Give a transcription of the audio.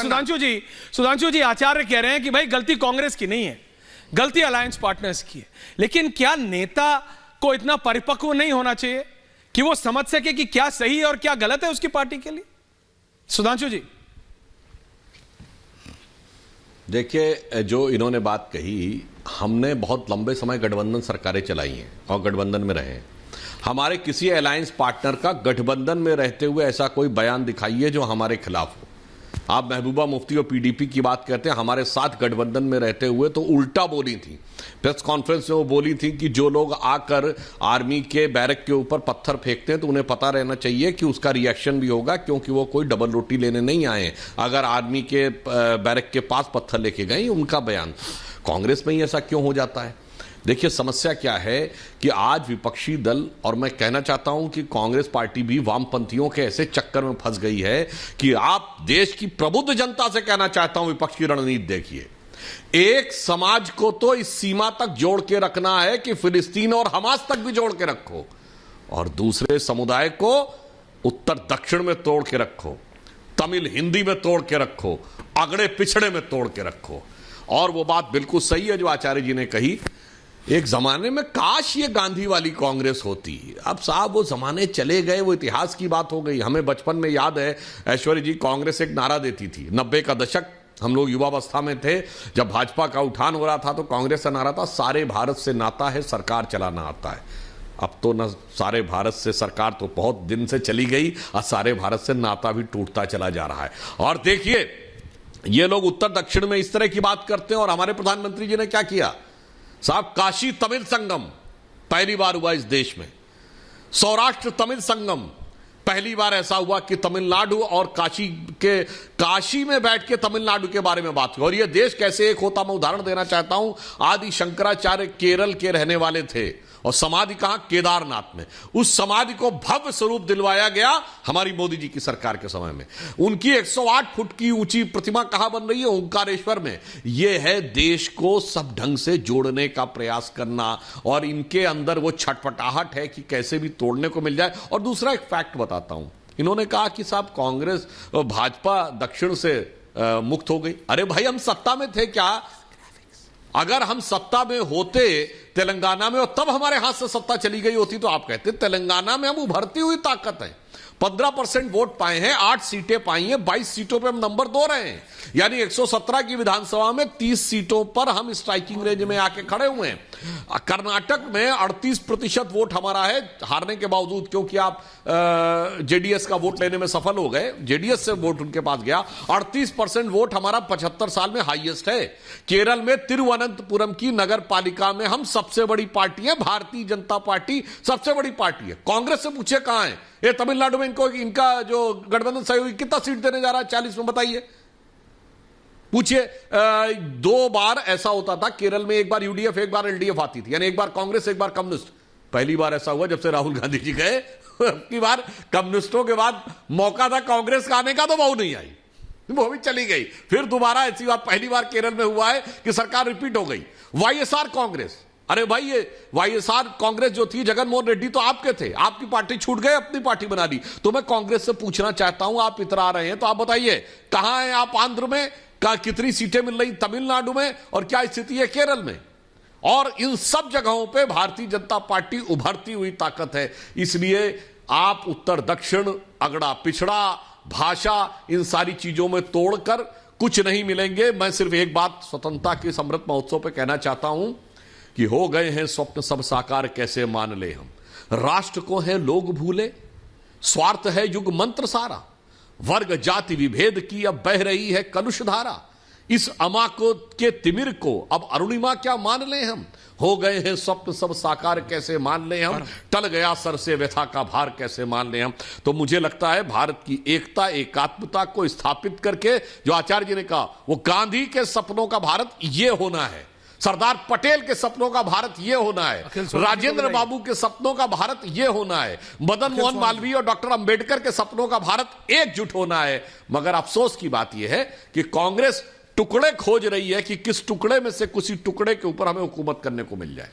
सुधांशु जी आचार्य कह रहे हैं कि भाई गलती कांग्रेस की नहीं है, गलती अलायंस पार्टनर्स की है। लेकिन क्या नेता को इतना परिपक्व नहीं होना चाहिए कि वो समझ सके कि क्या सही है और क्या गलत है उसकी पार्टी के लिए? सुधांशु जी देखिए, जो इन्होंने बात कही, हमने बहुत लंबे समय गठबंधन सरकारें चलाई हैं और गठबंधन में रहे हैं। हमारे किसी अलायंस पार्टनर का गठबंधन में रहते हुए ऐसा कोई बयान दिखाइए जो हमारे खिलाफ हो। आप महबूबा मुफ्ती और पीडीपी की बात करते हैं, हमारे साथ गठबंधन में रहते हुए तो उल्टा बोली थी। प्रेस कॉन्फ्रेंस में वो बोली थी कि जो लोग आकर आर्मी के बैरक के ऊपर पत्थर फेंकते हैं तो उन्हें पता रहना चाहिए कि उसका रिएक्शन भी होगा, क्योंकि वो कोई डबल रोटी लेने नहीं आए अगर आर्मी के बैरक के पास पत्थर लेके गए। उनका बयान कांग्रेस में ही ऐसा क्यों हो जाता है? देखिए, समस्या क्या है कि आज विपक्षी दल, और मैं कहना चाहता हूं कि कांग्रेस पार्टी भी वामपंथियों के ऐसे चक्कर में फंस गई है कि आप देश की प्रबुद्ध जनता से कहना चाहता हूं, विपक्ष की रणनीति देखिए। एक समाज को तो इस सीमा तक जोड़ के रखना है कि फिलिस्तीन और हमास तक भी जोड़ के रखो, और दूसरे समुदाय को उत्तर दक्षिण में तोड़ के रखो, तमिल हिंदी में तोड़ के रखो, अगड़े पिछड़े में तोड़ के रखो। और वो बात बिल्कुल सही है जो आचार्य जी ने कही, एक जमाने में काश ये गांधी वाली कांग्रेस होती। अब साहब वो जमाने चले गए, वो इतिहास की बात हो गई। हमें बचपन में याद है, ऐश्वर्य जी कांग्रेस एक नारा देती थी, 90 का दशक, हम लोग युवावस्था में थे, जब भाजपा का उठान हो रहा था तो कांग्रेस का नारा था, सारे भारत से नाता है, सरकार चलाना आता है। अब तो न सारे भारत से सरकार तो बहुत दिन से चली गई और सारे भारत से नाता भी टूटता चला जा रहा है। और देखिए, ये लोग उत्तर दक्षिण में इस तरह की बात करते हैं, और हमारे प्रधानमंत्री जी ने क्या किया साहब, काशी तमिल संगम पहली बार हुआ इस देश में, सौराष्ट्र तमिल संगम पहली बार ऐसा हुआ कि तमिलनाडु और काशी में बैठ के तमिलनाडु के बारे में बात हुई। और यह देश कैसे एक होता, मैं उदाहरण देना चाहता हूं। आदि शंकराचार्य केरल के रहने वाले थे और समाधि कहां, केदारनाथ में। उस समाधि को भव्य स्वरूप दिलवाया गया हमारी मोदी जी की सरकार के समय में। उनकी 108 फुट की ऊंची प्रतिमा कहां बन रही है, ओंकारेश्वर में। यह है देश को सब ढंग से जोड़ने का प्रयास करना, और इनके अंदर वो छटपटाहट है कि कैसे भी तोड़ने को मिल जाए। और दूसरा एक फैक्ट बताता हूं, इन्होंने कहा कि साहब कांग्रेस भाजपा दक्षिण से मुक्त हो गई। अरे भाई, हम सत्ता में थे क्या? अगर हम सत्ता में होते तेलंगाना में और तब हमारे हाथ से सत्ता चली गई होती तो आप कहते तेलंगाना में हम उभरती हुई ताकत है, 15% वोट पाए हैं, 8 सीटें पाई हैं, 22 सीटों पे हम नंबर 2 रहे हैं। यानी 117 की विधानसभा में 30 सीटों पर हम स्ट्राइकिंग रेंज में आके खड़े हुए हैं। कर्नाटक में 38% वोट हमारा है, हारने के बावजूद, क्योंकि आप जेडीएस का वोट लेने में सफल हो गए, जेडीएस से वोट उनके पास गया। 38% वोट हमारा 75 साल में हाईएस्ट है। केरल में तिरुवनंतपुरम की नगर पालिका में हम सबसे बड़ी पार्टी है, भारतीय जनता पार्टी सबसे बड़ी पार्टी है। कांग्रेस से पूछे कहां है ये? तमिलनाडु में इनका जो गठबंधन सहयोगी कितना सीट देने जा रहा है? 40 में, बताइए, पूछिए। 2 बार ऐसा होता था केरल में, एक बार यूडीएफ एक बार एलडीएफ आती थी, यानी एक बार कांग्रेस एक बार कम्युनिस्ट। पहली बार ऐसा हुआ जब से राहुल गांधी जी गए, की बार कम्युनिस्टों के बाद मौका था कांग्रेस का आने का, तो वो नहीं आई, वो भी चली गई। फिर दोबारा ऐसी बात पहली बार केरल में हुआ है कि सरकार रिपीट हो गई। वाईएसआर कांग्रेस, अरे भाई, ये वाईएसआर कांग्रेस जो थी, जगनमोहन रेड्डी तो आपके थे, आपकी पार्टी छूट गए, अपनी पार्टी बना ली। तो मैं कांग्रेस से पूछना चाहता हूं, आप इतरा रहे हैं तो आप बताइए, कहां हैं आप आंध्र में? कितनी सीटें मिल रही तमिलनाडु में, और क्या स्थिति है केरल में? और इन सब जगहों पे भारतीय जनता पार्टी उभरती हुई ताकत है। इसलिए आप उत्तर दक्षिण, अगड़ा पिछड़ा, भाषा, इन सारी चीजों में तोड़कर कुछ नहीं मिलेंगे। मैं सिर्फ एक बात स्वतंत्रता के अमृत महोत्सव पे कहना चाहता हूं कि हो गए हैं स्वप्न सब साकार, कैसे मान ले हम। राष्ट्र को है लोग भूले, स्वार्थ है युग मंत्र सारा, वर्ग जाति विभेद की अब बह रही है कलुष धारा। इस अमा को के तिमिर को अब अरुणिमा क्या मान ले हम। हो गए हैं स्वप्न सब साकार, कैसे मान ले हम। टल गया सर से व्यथा का भार, कैसे मान ले हम। तो मुझे लगता है भारत की एकता, एकात्मता को स्थापित करके, जो आचार्य जी ने कहा, वो गांधी के सपनों का भारत ये होना है, सरदार पटेल के सपनों का भारत यह होना है, राजेंद्र बाबू के सपनों का भारत यह होना है, मदन मोहन मालवीय और डॉक्टर अंबेडकर के सपनों का भारत एकजुट होना है। मगर अफसोस की बात यह है कि कांग्रेस टुकड़े खोज रही है कि किस टुकड़े में से किसी टुकड़े के ऊपर हमें हुकूमत करने को मिल जाए।